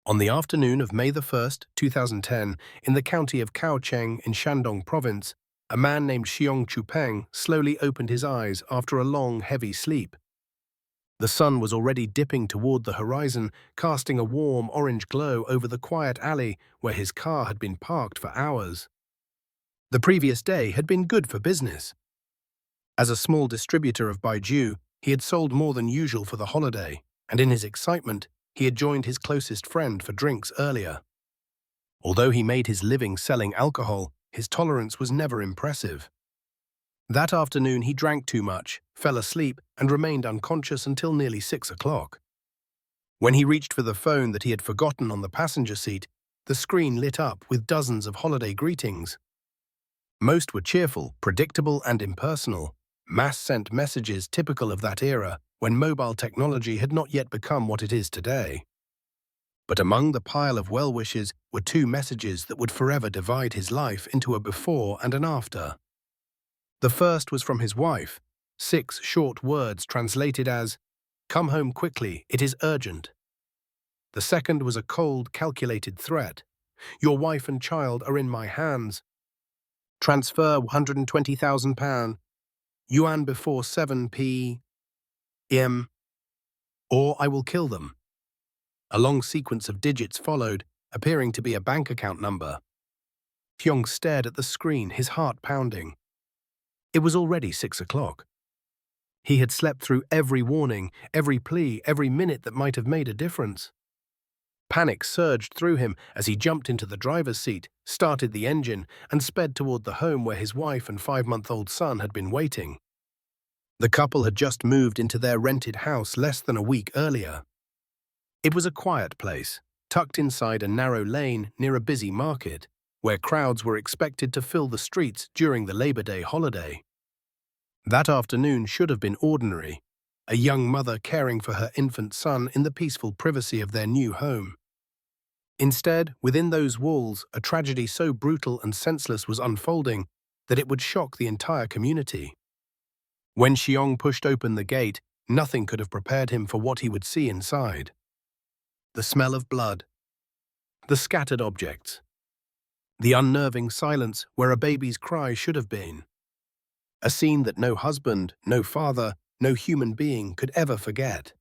On the afternoon of May 1st, 2010, in the county of Kaohsiung in Shandong province, a man named Xiong Chupeng slowly opened his eyes after a long, heavy sleep. The sun was already dipping toward the horizon, casting a warm orange glow over the quiet alley where his car had been parked for hours. The previous day had been good for business. As a small distributor of Baijiu, he had sold more than usual for the holiday, and in his excitement, he had joined his closest friend for drinks earlier. Although he made his living selling alcohol, his tolerance was never impressive. That afternoon he drank too much, fell asleep, and remained unconscious until nearly 6 o'clock. When he reached for the phone that he had forgotten on the passenger seat, the screen lit up with dozens of holiday greetings. Most were cheerful, predictable, and impersonal, mass-sent messages typical of that era when mobile technology had not yet become what it is today. But among the pile of well-wishes were two messages that would forever divide his life into a before and an after. The first was from his wife, 6 short words translated as, "Come home quickly, it is urgent." The second was a cold, calculated threat, "Your wife and child are in my hands. Transfer £120,000, yuan before 7 p.m., or I will kill them." A long sequence of digits followed, appearing to be a bank account number. Hyung stared at the screen, his heart pounding. It was already 6 o'clock. He had slept through every warning, every plea, every minute that might have made a difference. Panic surged through him as he jumped into the driver's seat, started the engine, and sped toward the home where his wife and 5-month-old son had been waiting. The couple had just moved into their rented house less than a week earlier. It was a quiet place, tucked inside a narrow lane near a busy market, where crowds were expected to fill the streets during the Labor Day holiday. That afternoon should have been ordinary, a young mother caring for her infant son in the peaceful privacy of their new home. Instead, within those walls, a tragedy so brutal and senseless was unfolding that it would shock the entire community. When Xiong pushed open the gate, nothing could have prepared him for what he would see inside. The smell of blood, the scattered objects, the unnerving silence where a baby's cry should have been. A scene that no husband, no father, no human being could ever forget.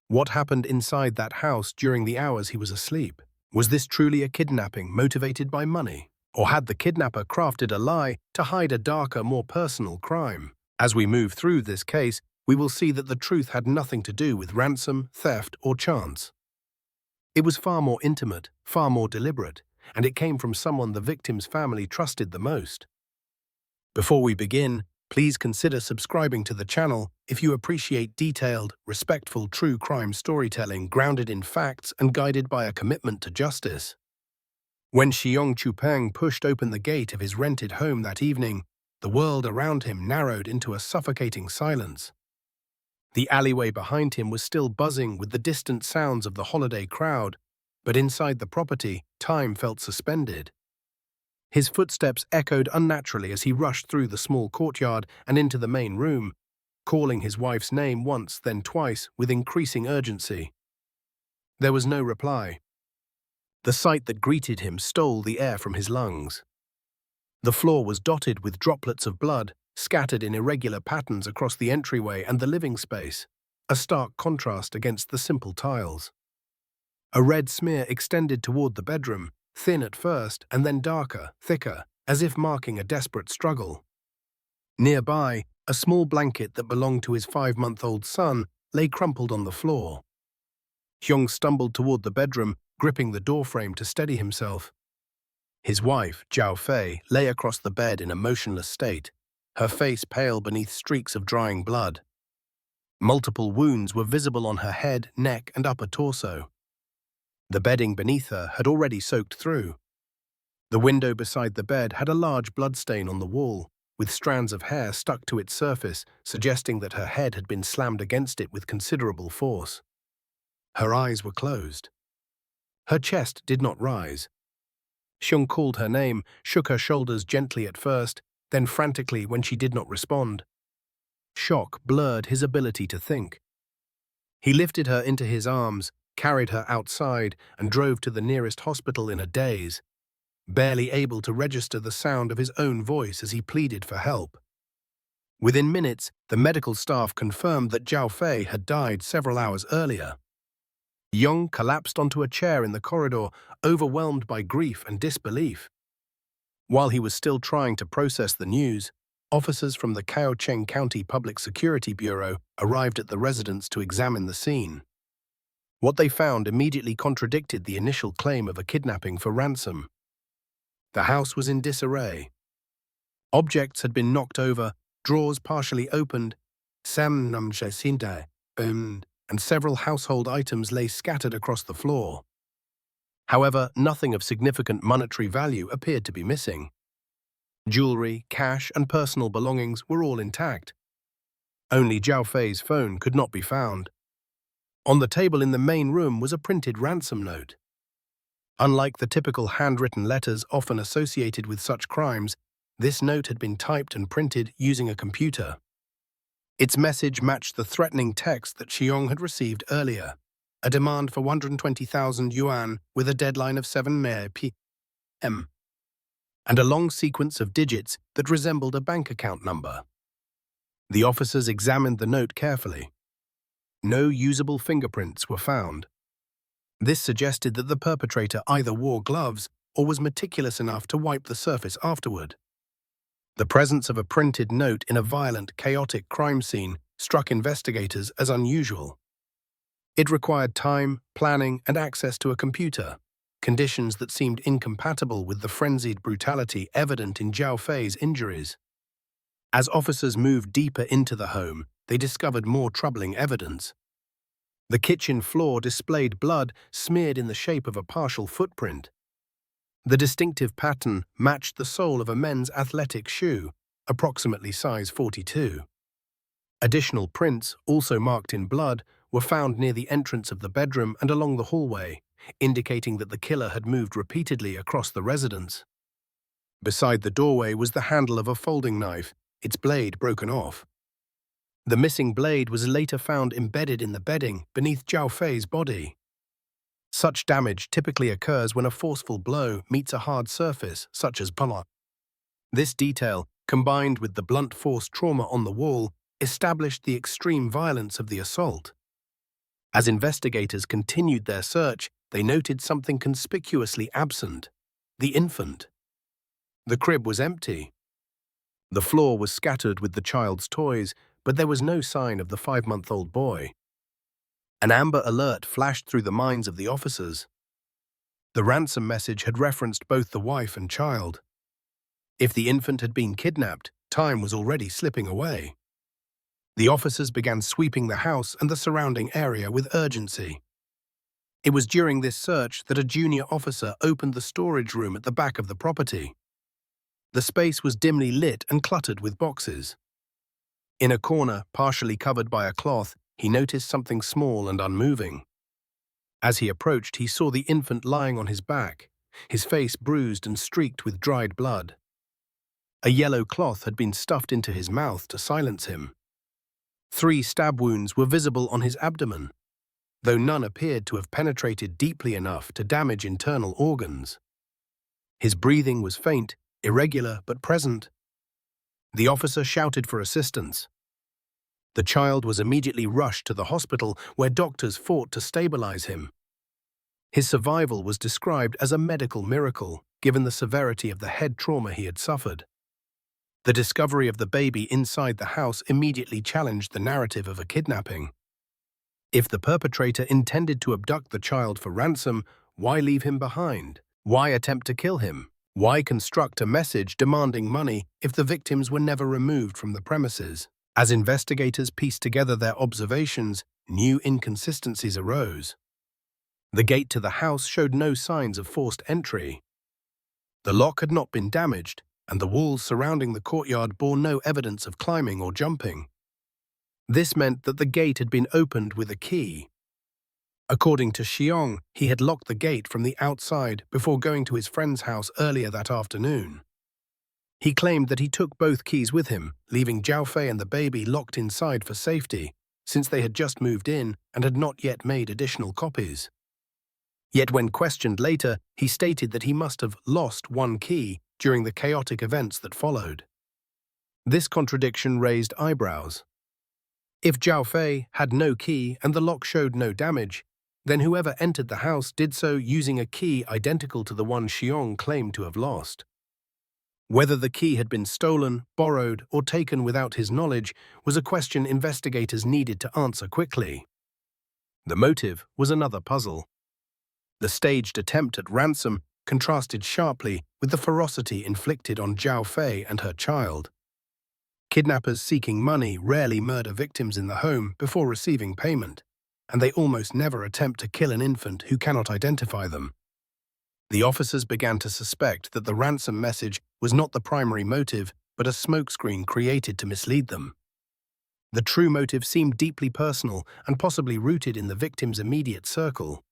What happened inside that house during the hours he was asleep? Was this truly a kidnapping motivated by money? Or had the kidnapper crafted a lie to hide a darker, more personal crime? As we move through this case, we will see that the truth had nothing to do with ransom, theft, or chance. It was far more intimate, far more deliberate, and it came from someone the victim's family trusted the most. Before we begin, please consider subscribing to the channel if you appreciate detailed, respectful true crime storytelling grounded in facts and guided by a commitment to justice. When Xiong Chupeng pushed open the gate of his rented home that evening, the world around him narrowed into a suffocating silence. The alleyway behind him was still buzzing with the distant sounds of the holiday crowd, but inside the property, time felt suspended. His footsteps echoed unnaturally as he rushed through the small courtyard and into the main room, calling his wife's name once, then twice, with increasing urgency. There was no reply. The sight that greeted him stole the air from his lungs. The floor was dotted with droplets of blood, scattered in irregular patterns across the entryway and the living space, a stark contrast against the simple tiles. A red smear extended toward the bedroom, thin at first and then darker, thicker, as if marking a desperate struggle. Nearby, a small blanket that belonged to his 5-month-old son lay crumpled on the floor. Hyung stumbled toward the bedroom, gripping the doorframe to steady himself. His wife, Zhao Fei, lay across the bed in a motionless state, her face pale beneath streaks of drying blood. Multiple wounds were visible on her head, neck, and upper torso. The bedding beneath her had already soaked through. The window beside the bed had a large bloodstain on the wall, with strands of hair stuck to its surface, suggesting that her head had been slammed against it with considerable force. Her eyes were closed. Her chest did not rise. Xiong called her name, shook her shoulders gently at first, then frantically when she did not respond. Shock blurred his ability to think. He lifted her into his arms, carried her outside, and drove to the nearest hospital in a daze, barely able to register the sound of his own voice as he pleaded for help. Within minutes, the medical staff confirmed that Zhao Fei had died several hours earlier. Yong collapsed onto a chair in the corridor, overwhelmed by grief and disbelief. While he was still trying to process the news, officers from the Caocheng County Public Security Bureau arrived at the residence to examine the scene. What they found immediately contradicted the initial claim of a kidnapping for ransom. The house was in disarray. Objects had been knocked over, drawers partially opened, and several household items lay scattered across the floor. However, nothing of significant monetary value appeared to be missing. Jewelry, cash, and personal belongings were all intact. Only Zhao Fei's phone could not be found. On the table in the main room was a printed ransom note. Unlike the typical handwritten letters often associated with such crimes, this note had been typed and printed using a computer. Its message matched the threatening text that Xiong had received earlier, a demand for 120,000 yuan with a deadline of 7 p.m., and a long sequence of digits that resembled a bank account number. The officers examined the note carefully. No usable fingerprints were found. This suggested that the perpetrator either wore gloves or was meticulous enough to wipe the surface afterward. The presence of a printed note in a violent, chaotic crime scene struck investigators as unusual. It required time, planning, and access to a computer, conditions that seemed incompatible with the frenzied brutality evident in Zhao Fei's injuries. As officers moved deeper into the home, they discovered more troubling evidence. The kitchen floor displayed blood smeared in the shape of a partial footprint. The distinctive pattern matched the sole of a men's athletic shoe, approximately size 42. Additional prints, also marked in blood, were found near the entrance of the bedroom and along the hallway, indicating that the killer had moved repeatedly across the residence. Beside the doorway was the handle of a folding knife, its blade broken off. The missing blade was later found embedded in the bedding beneath Zhao Fei's body. Such damage typically occurs when a forceful blow meets a hard surface, such as blood. This detail, combined with the blunt force trauma on the wall, established the extreme violence of the assault. As investigators continued their search, they noted something conspicuously absent: the infant. The crib was empty. The floor was scattered with the child's toys, but there was no sign of the 5-month-old boy. An amber alert flashed through the minds of the officers. The ransom message had referenced both the wife and child. If the infant had been kidnapped, time was already slipping away. The officers began sweeping the house and the surrounding area with urgency. It was during this search that a junior officer opened the storage room at the back of the property. The space was dimly lit and cluttered with boxes. In a corner, partially covered by a cloth, he noticed something small and unmoving. As he approached, he saw the infant lying on his back, his face bruised and streaked with dried blood. A yellow cloth had been stuffed into his mouth to silence him. 3 stab wounds were visible on his abdomen, though none appeared to have penetrated deeply enough to damage internal organs. His breathing was faint, irregular but present. The officer shouted for assistance. The child was immediately rushed to the hospital, where doctors fought to stabilize him. His survival was described as a medical miracle, given the severity of the head trauma he had suffered. The discovery of the baby inside the house immediately challenged the narrative of a kidnapping. If the perpetrator intended to abduct the child for ransom, why leave him behind? Why attempt to kill him? Why construct a message demanding money if the victims were never removed from the premises? As investigators pieced together their observations, new inconsistencies arose. The gate to the house showed no signs of forced entry. The lock had not been damaged, and the walls surrounding the courtyard bore no evidence of climbing or jumping. This meant that the gate had been opened with a key. According to Xiong, he had locked the gate from the outside before going to his friend's house earlier that afternoon. He claimed that he took both keys with him, leaving Zhao Fei and the baby locked inside for safety, since they had just moved in and had not yet made additional copies. Yet when questioned later, he stated that he must have lost one key during the chaotic events that followed. This contradiction raised eyebrows. If Zhao Fei had no key and the lock showed no damage, then whoever entered the house did so using a key identical to the one Xiong claimed to have lost. Whether the key had been stolen, borrowed, or taken without his knowledge was a question investigators needed to answer quickly. The motive was another puzzle. The staged attempt at ransom contrasted sharply with the ferocity inflicted on Zhao Fei and her child. Kidnappers seeking money rarely murder victims in the home before receiving payment, and they almost never attempt to kill an infant who cannot identify them. The officers began to suspect that the ransom message was not the primary motive, but a smokescreen created to mislead them. The true motive seemed deeply personal and possibly rooted in the victim's immediate circle.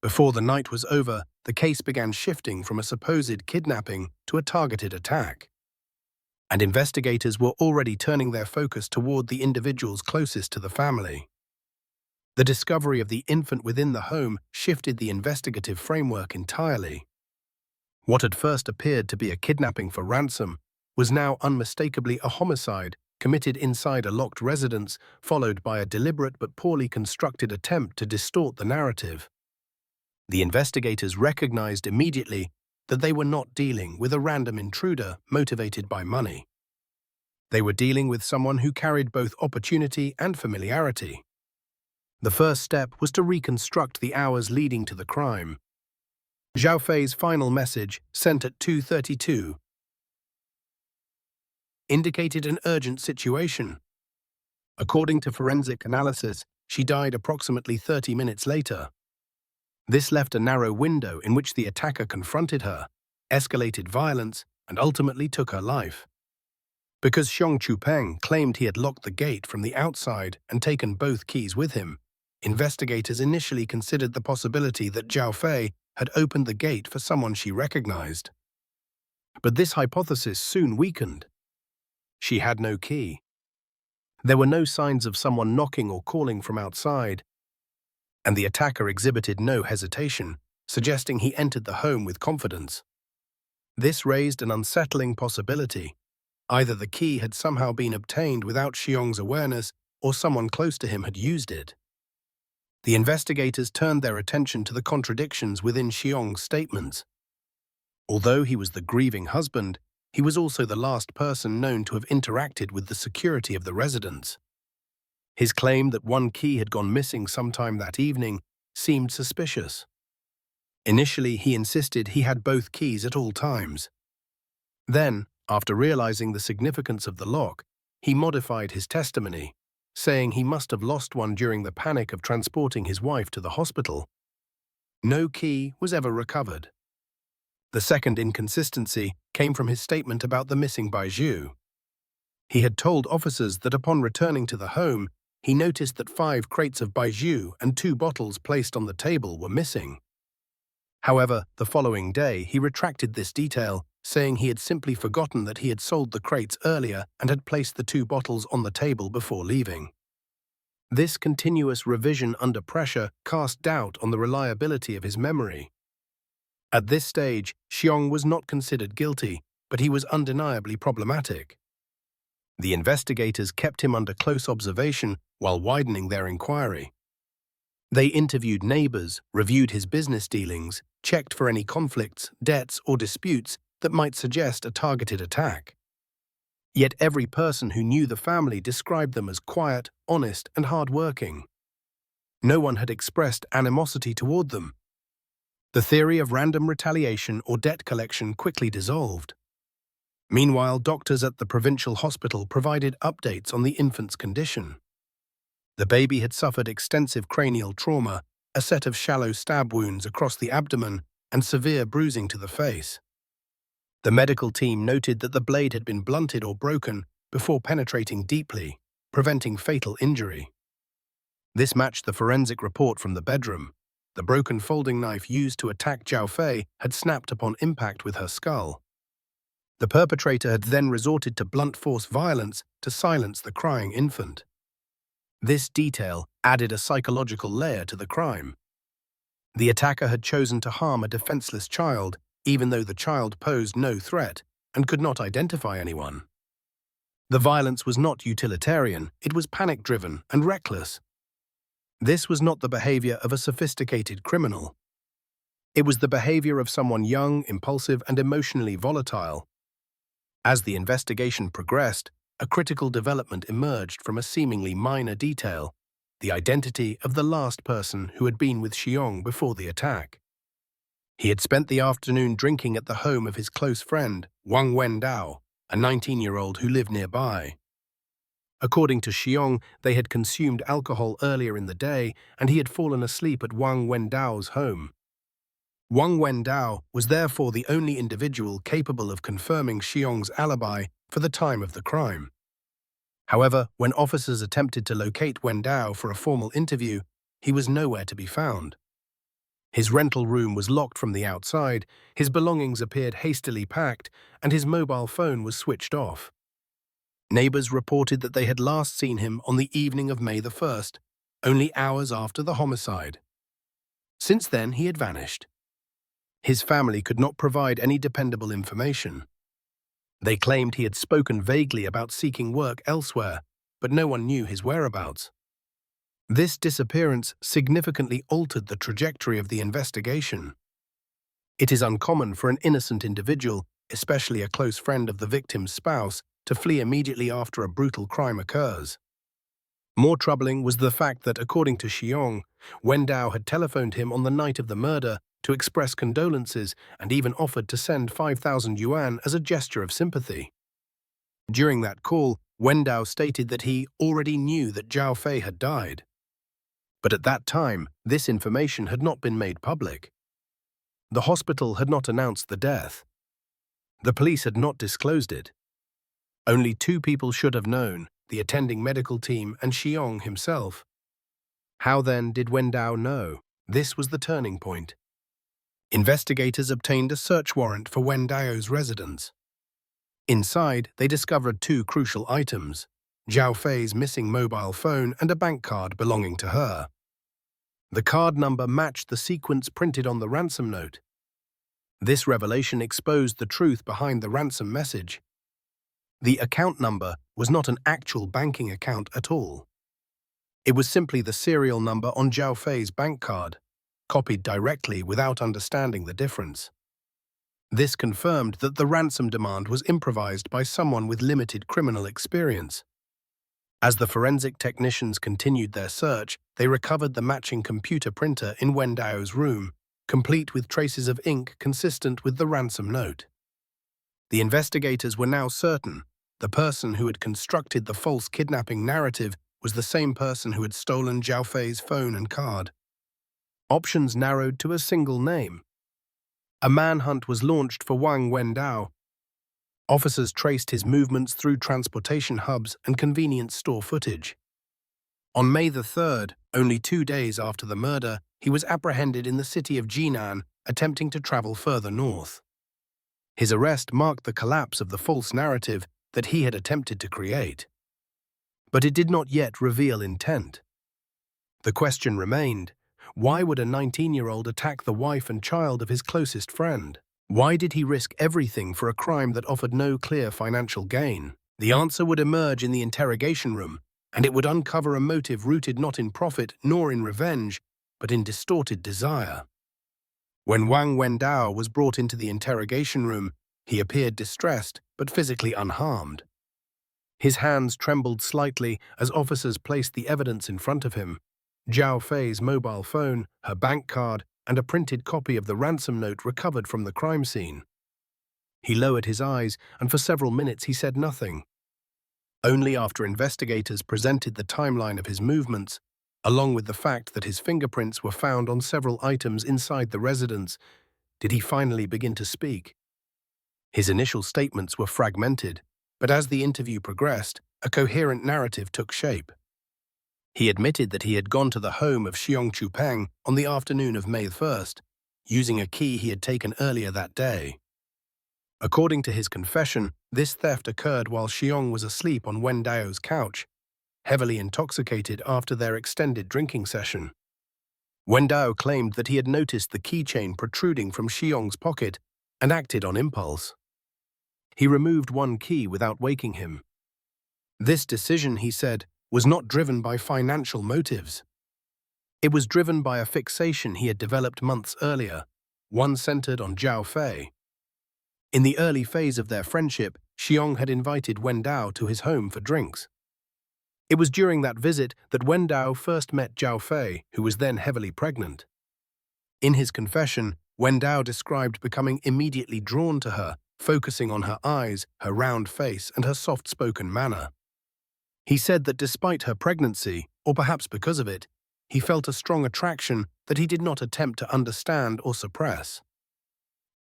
Before the night was over, the case began shifting from a supposed kidnapping to a targeted attack. And investigators were already turning their focus toward the individuals closest to the family. The discovery of the infant within the home shifted the investigative framework entirely. What had first appeared to be a kidnapping for ransom was now unmistakably a homicide committed inside a locked residence, followed by a deliberate but poorly constructed attempt to distort the narrative. The investigators recognized immediately that they were not dealing with a random intruder motivated by money. They were dealing with someone who carried both opportunity and familiarity. The first step was to reconstruct the hours leading to the crime. Zhao Fei's final message, sent at 2:32, indicated an urgent situation. According to forensic analysis, she died approximately 30 minutes later. This left a narrow window in which the attacker confronted her, escalated violence, and ultimately took her life. Because Xiong Chupeng claimed he had locked the gate from the outside and taken both keys with him, investigators initially considered the possibility that Zhao Fei had opened the gate for someone she recognized. But this hypothesis soon weakened. She had no key. There were no signs of someone knocking or calling from outside, and the attacker exhibited no hesitation, suggesting he entered the home with confidence. This raised an unsettling possibility. Either the key had somehow been obtained without Xiong's awareness, or someone close to him had used it. The investigators turned their attention to the contradictions within Xiong's statements. Although he was the grieving husband, he was also the last person known to have interacted with the security of the residence. His claim that one key had gone missing sometime that evening seemed suspicious. Initially, he insisted he had both keys at all times. Then, after realizing the significance of the lock, he modified his testimony, saying he must have lost one during the panic of transporting his wife to the hospital. No key was ever recovered. The second inconsistency came from his statement about the missing Baijiu. He had told officers that upon returning to the home, he noticed that 5 crates of Baijiu and 2 bottles placed on the table were missing. However, the following day, he retracted this detail, saying he had simply forgotten that he had sold the crates earlier and had placed the 2 bottles on the table before leaving. This continuous revision under pressure cast doubt on the reliability of his memory. At this stage, Xiong was not considered guilty, but he was undeniably problematic. The investigators kept him under close observation while widening their inquiry. They interviewed neighbors, reviewed his business dealings, checked for any conflicts, debts, or disputes that might suggest a targeted attack. Yet every person who knew the family described them as quiet, honest, and hard-working. No one had expressed animosity toward them. The theory of random retaliation or debt collection quickly dissolved. Meanwhile, doctors at the provincial hospital provided updates on the infant's condition. The baby had suffered extensive cranial trauma, a set of shallow stab wounds across the abdomen, and severe bruising to the face. The medical team noted that the blade had been blunted or broken before penetrating deeply, preventing fatal injury. This matched the forensic report from the bedroom. The broken folding knife used to attack Zhao Fei had snapped upon impact with her skull. The perpetrator had then resorted to blunt force violence to silence the crying infant. This detail added a psychological layer to the crime. The attacker had chosen to harm a defenseless child, even though the child posed no threat and could not identify anyone. The violence was not utilitarian, it was panic-driven and reckless. This was not the behavior of a sophisticated criminal. It was the behavior of someone young, impulsive, and emotionally volatile. As the investigation progressed, a critical development emerged from a seemingly minor detail: the identity of the last person who had been with Xiong before the attack. He had spent the afternoon drinking at the home of his close friend, Wang Wendao, a 19-year-old who lived nearby. According to Xiong, they had consumed alcohol earlier in the day and he had fallen asleep at Wang Wendao's home. Wang Wendao was therefore the only individual capable of confirming Xiong's alibi for the time of the crime. However, when officers attempted to locate Wendao for a formal interview, he was nowhere to be found. His rental room was locked from the outside, his belongings appeared hastily packed, and his mobile phone was switched off. Neighbors reported that they had last seen him on the evening of May the 1st, only hours after the homicide. Since then, he had vanished. His family could not provide any dependable information. They claimed he had spoken vaguely about seeking work elsewhere, but no one knew his whereabouts. This disappearance significantly altered the trajectory of the investigation. It is uncommon for an innocent individual, especially a close friend of the victim's spouse, to flee immediately after a brutal crime occurs. More troubling was the fact that, according to Xiong, Wendao had telephoned him on the night of the murder to express condolences and even offered to send 5,000 yuan as a gesture of sympathy. During that call, Wendao stated that he already knew that Zhao Fei had died. But at that time, this information had not been made public. The hospital had not announced the death. The police had not disclosed it. Only two people should have known: the attending medical team and Xiong himself. How then did Wendao know? This was the turning point. Investigators obtained a search warrant for Wendao's residence. Inside, they discovered two crucial items: Zhao Fei's missing mobile phone and a bank card belonging to her. The card number matched the sequence printed on the ransom note. This revelation exposed the truth behind the ransom message. The account number was not an actual banking account at all. It was simply the serial number on Zhao Fei's bank card, copied directly without understanding the difference. This confirmed that the ransom demand was improvised by someone with limited criminal experience. As the forensic technicians continued their search, they recovered the matching computer printer in Wendao's room, complete with traces of ink consistent with the ransom note. The investigators were now certain the person who had constructed the false kidnapping narrative was the same person who had stolen Zhao Fei's phone and card. Options narrowed to a single name. A manhunt was launched for Wang Wendao. Officers traced his movements through transportation hubs and convenience store footage. On May the 3rd, only 2 days after the murder, he was apprehended in the city of Jinan, attempting to travel further north. His arrest marked the collapse of the false narrative that he had attempted to create. But it did not yet reveal intent. The question remained: why would a 19-year-old attack the wife and child of his closest friend? Why did he risk everything for a crime that offered no clear financial gain? The answer would emerge in the interrogation room, and it would uncover a motive rooted not in profit nor in revenge, but in distorted desire. When Wang Wendao was brought into the interrogation room, he appeared distressed but physically unharmed. His hands trembled slightly as officers placed the evidence in front of him: Zhao Fei's mobile phone, her bank card, and a printed copy of the ransom note recovered from the crime scene. He lowered his eyes, and for several minutes he said nothing. Only after investigators presented the timeline of his movements, along with the fact that his fingerprints were found on several items inside the residence, did he finally begin to speak. His initial statements were fragmented, but as the interview progressed, a coherent narrative took shape. He admitted that he had gone to the home of Xiong Chupeng on the afternoon of May 1st, using a key he had taken earlier that day. According to his confession, this theft occurred while Xiong was asleep on Wendao's couch. heavily intoxicated after their extended drinking session. Wendao claimed that he had noticed the keychain protruding from Xiong's pocket and acted on impulse. He removed one key without waking him. This decision, he said, was not driven by financial motives. It was driven by a fixation he had developed months earlier, one centered on Zhao Fei. In the early phase of their friendship, Xiong had invited Wendao to his home for drinks. It was during that visit that Wendao first met Zhao Fei, who was then heavily pregnant. In his confession, Wendao described becoming immediately drawn to her, focusing on her eyes, her round face, and her soft-spoken manner. He said that despite her pregnancy, or perhaps because of it, he felt a strong attraction that he did not attempt to understand or suppress.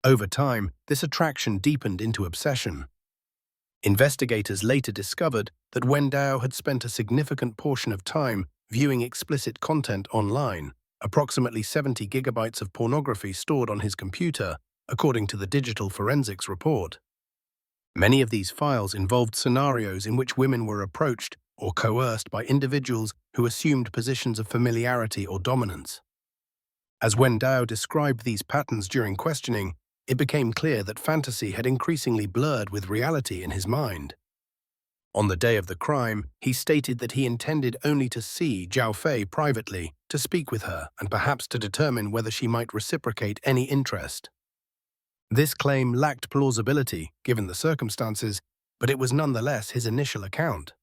Over time, this attraction deepened into obsession. Investigators later discovered that Wendao had spent a significant portion of time viewing explicit content online, approximately 70 gigabytes of pornography stored on his computer, according to the digital forensics report. Many of these files involved scenarios in which women were approached or coerced by individuals who assumed positions of familiarity or dominance. As Wendao described these patterns during questioning, it became clear that fantasy had increasingly blurred with reality in his mind. On the day of the crime, he stated that he intended only to see Zhao Fei privately, to speak with her, and perhaps to determine whether she might reciprocate any interest. This claim lacked plausibility, given the circumstances, but it was nonetheless his initial account.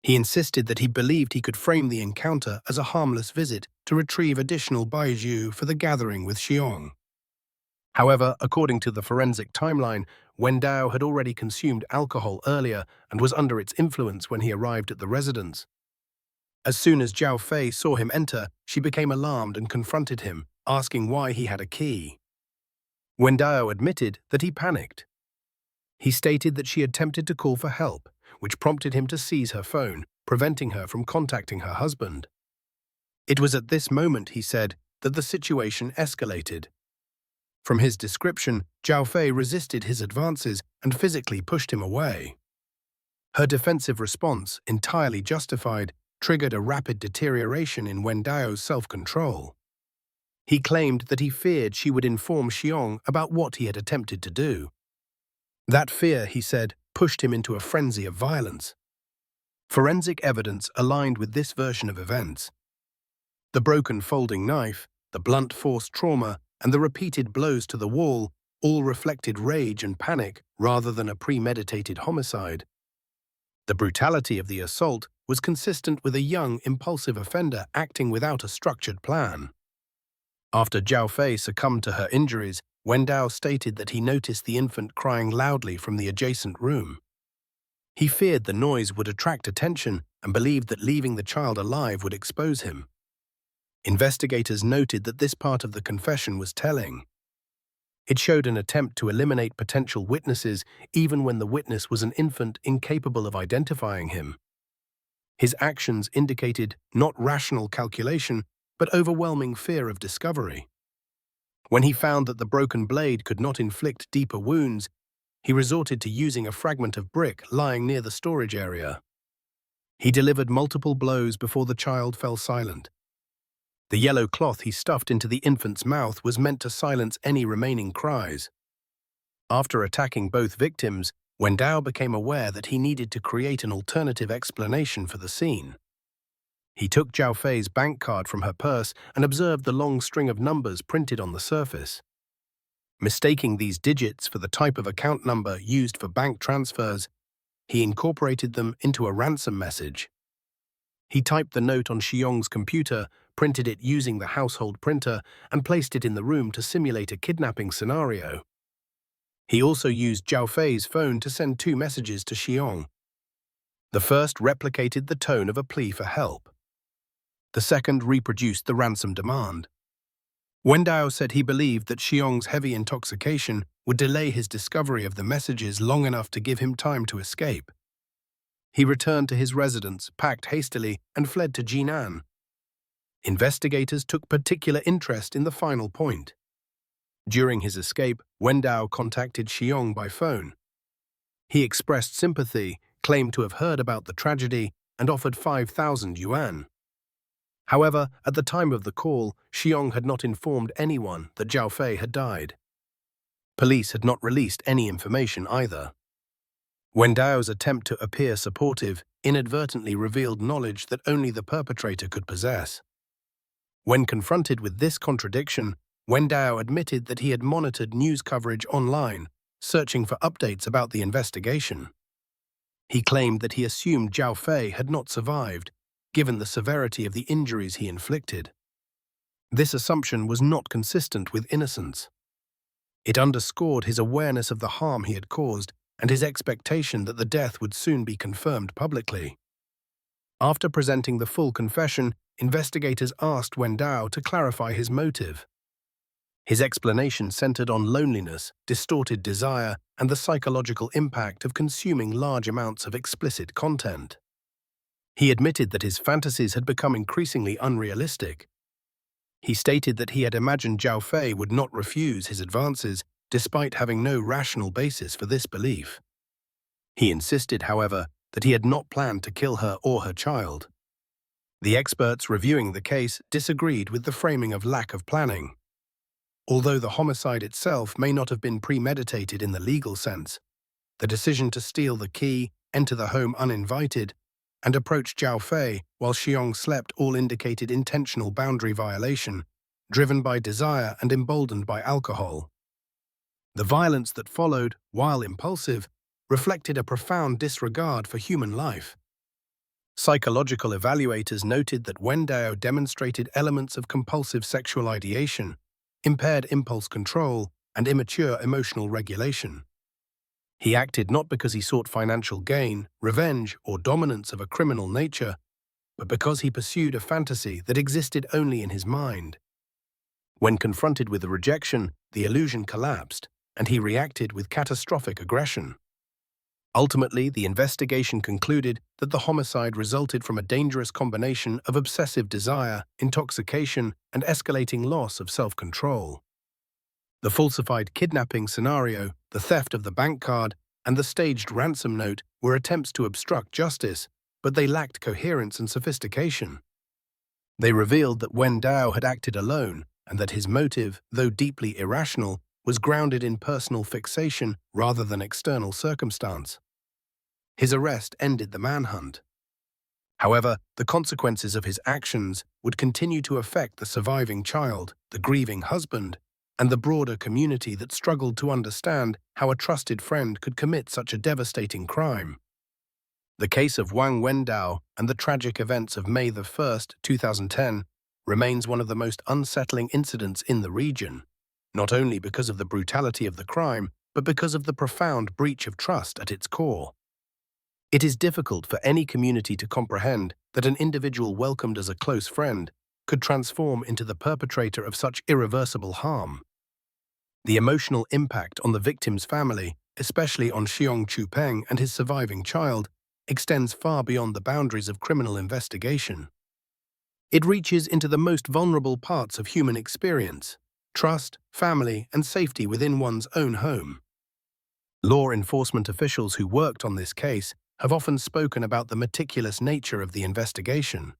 He insisted that he believed he could frame the encounter as a harmless visit to retrieve additional Baijiu for the gathering with Xiong. However, according to the forensic timeline, Wendao had already consumed alcohol earlier and was under its influence when he arrived at the residence. As soon as Zhao Fei saw him enter, she became alarmed and confronted him, asking why he had a key. Wendao admitted that he panicked. He stated that she attempted to call for help, which prompted him to seize her phone, preventing her from contacting her husband. It was at this moment, he said, that the situation escalated. From his description, Zhao Fei resisted his advances and physically pushed him away. Her defensive response, entirely justified, triggered a rapid deterioration in Wendao's self-control. He claimed that he feared she would inform Xiong about what he had attempted to do. That fear, he said, pushed him into a frenzy of violence. Forensic evidence aligned with this version of events. The broken folding knife, the blunt force trauma, and the repeated blows to the wall all reflected rage and panic rather than a premeditated homicide. The brutality of the assault was consistent with a young, impulsive offender acting without a structured plan. After Zhao Fei succumbed to her injuries, Wendao stated that he noticed the infant crying loudly from the adjacent room. He feared the noise would attract attention and believed that leaving the child alive would expose him. Investigators noted that this part of the confession was telling. It showed an attempt to eliminate potential witnesses even when the witness was an infant incapable of identifying him. His actions indicated not rational calculation, but overwhelming fear of discovery. When he found that the broken blade could not inflict deeper wounds, he resorted to using a fragment of brick lying near the storage area. He delivered multiple blows before the child fell silent. The yellow cloth he stuffed into the infant's mouth was meant to silence any remaining cries. After attacking both victims, Wendao became aware that he needed to create an alternative explanation for the scene. He took Zhao Fei's bank card from her purse and observed the long string of numbers printed on the surface. Mistaking these digits for the type of account number used for bank transfers, he incorporated them into a ransom message. He typed the note on Xiong's computer, printed it using the household printer, and placed it in the room to simulate a kidnapping scenario. He also used Zhao Fei's phone to send 2 messages to Xiong. The first replicated the tone of a plea for help. The second reproduced the ransom demand. Wendao said he believed that Xiong's heavy intoxication would delay his discovery of the messages long enough to give him time to escape. He returned to his residence, packed hastily, and fled to Jinan. Investigators took particular interest in the final point. During his escape, Wendao contacted Xiong by phone. He expressed sympathy, claimed to have heard about the tragedy, and offered 5,000 yuan. However, at the time of the call, Xiong had not informed anyone that Zhao Fei had died. Police had not released any information either. Wendao's attempt to appear supportive inadvertently revealed knowledge that only the perpetrator could possess. When confronted with this contradiction, Wendao admitted that he had monitored news coverage online, searching for updates about the investigation. He claimed that he assumed Zhao Fei had not survived, given the severity of the injuries he inflicted. This assumption was not consistent with innocence. It underscored his awareness of the harm he had caused and his expectation that the death would soon be confirmed publicly. After presenting the full confession, investigators asked Wendao to clarify his motive. His explanation centered on loneliness, distorted desire, and the psychological impact of consuming large amounts of explicit content. He admitted that his fantasies had become increasingly unrealistic. He stated that he had imagined Zhao Fei would not refuse his advances, despite having no rational basis for this belief. He insisted, however, that he had not planned to kill her or her child. The experts reviewing the case disagreed with the framing of lack of planning. Although the homicide itself may not have been premeditated in the legal sense, the decision to steal the key, enter the home uninvited, and approach Zhao Fei while Xiong slept all indicated intentional boundary violation, driven by desire and emboldened by alcohol. The violence that followed, while impulsive, reflected a profound disregard for human life. Psychological evaluators noted that Wendao demonstrated elements of compulsive sexual ideation, impaired impulse control, and immature emotional regulation. He acted not because he sought financial gain, revenge, or dominance of a criminal nature, but because he pursued a fantasy that existed only in his mind. When confronted with the rejection, the illusion collapsed, and he reacted with catastrophic aggression. Ultimately, the investigation concluded that the homicide resulted from a dangerous combination of obsessive desire, intoxication, and escalating loss of self-control. The falsified kidnapping scenario, the theft of the bank card, and the staged ransom note were attempts to obstruct justice, but they lacked coherence and sophistication. They revealed that Wendao had acted alone, and that his motive, though deeply irrational, was grounded in personal fixation rather than external circumstance. His arrest ended the manhunt. However, the consequences of his actions would continue to affect the surviving child, the grieving husband, and the broader community that struggled to understand how a trusted friend could commit such a devastating crime. The case of Wang Wendao and the tragic events of May 1, 2010, remains one of the most unsettling incidents in the region, not only because of the brutality of the crime, but because of the profound breach of trust at its core. It is difficult for any community to comprehend that an individual welcomed as a close friend could transform into the perpetrator of such irreversible harm. The emotional impact on the victim's family, especially on Xiong Chupeng and his surviving child, extends far beyond the boundaries of criminal investigation. It reaches into the most vulnerable parts of human experience: trust, family, and safety within one's own home. Law enforcement officials who worked on this case have often spoken about the meticulous nature of the investigation.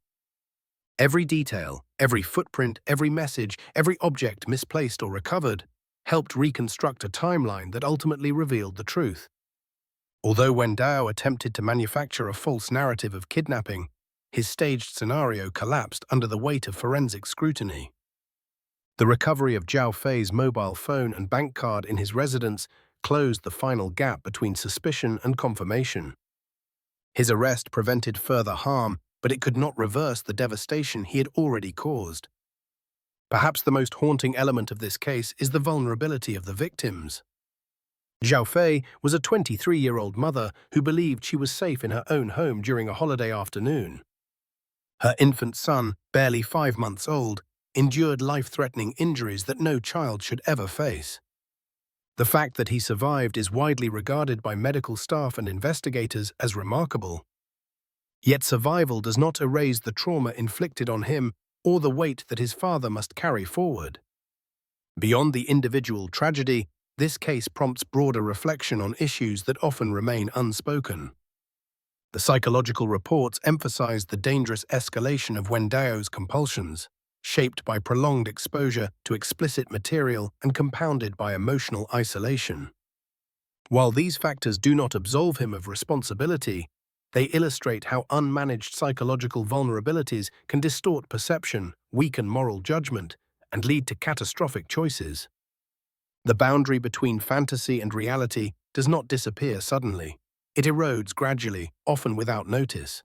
Every detail, every footprint, every message, every object misplaced or recovered helped reconstruct a timeline that ultimately revealed the truth. Although Wendao attempted to manufacture a false narrative of kidnapping, his staged scenario collapsed under the weight of forensic scrutiny. The recovery of Zhao Fei's mobile phone and bank card in his residence closed the final gap between suspicion and confirmation. His arrest prevented further harm, but it could not reverse the devastation he had already caused. Perhaps the most haunting element of this case is the vulnerability of the victims. Zhao Fei was a 23-year-old mother who believed she was safe in her own home during a holiday afternoon. Her infant son, barely 5 months old, endured life-threatening injuries that no child should ever face. The fact that he survived is widely regarded by medical staff and investigators as remarkable. Yet survival does not erase the trauma inflicted on him or the weight that his father must carry forward. Beyond the individual tragedy, this case prompts broader reflection on issues that often remain unspoken. The psychological reports emphasized the dangerous escalation of Wendao's compulsions, shaped by prolonged exposure to explicit material and compounded by emotional isolation. While these factors do not absolve him of responsibility, they illustrate how unmanaged psychological vulnerabilities can distort perception, weaken moral judgment, and lead to catastrophic choices. The boundary between fantasy and reality does not disappear suddenly. It erodes gradually, often without notice.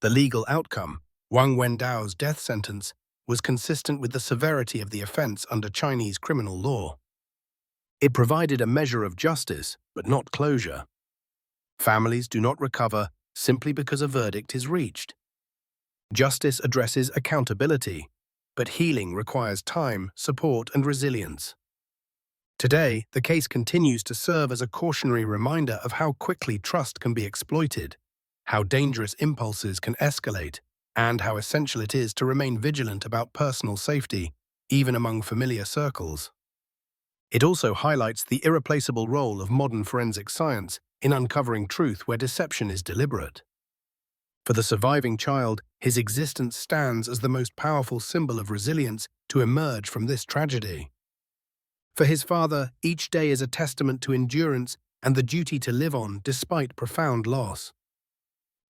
The legal outcome, Wang Wendao's death sentence, was consistent with the severity of the offense under Chinese criminal law. It provided a measure of justice, but not closure. Families do not recover simply because a verdict is reached. Justice addresses accountability, but healing requires time, support, and resilience. Today, the case continues to serve as a cautionary reminder of how quickly trust can be exploited, how dangerous impulses can escalate, and how essential it is to remain vigilant about personal safety, even among familiar circles. It also highlights the irreplaceable role of modern forensic science in uncovering truth where deception is deliberate. For the surviving child, his existence stands as the most powerful symbol of resilience to emerge from this tragedy. For his father, each day is a testament to endurance and the duty to live on despite profound loss.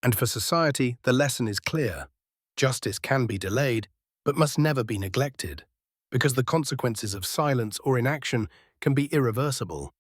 And for society, the lesson is clear. Justice can be delayed, but must never be neglected, because the consequences of silence or inaction can be irreversible.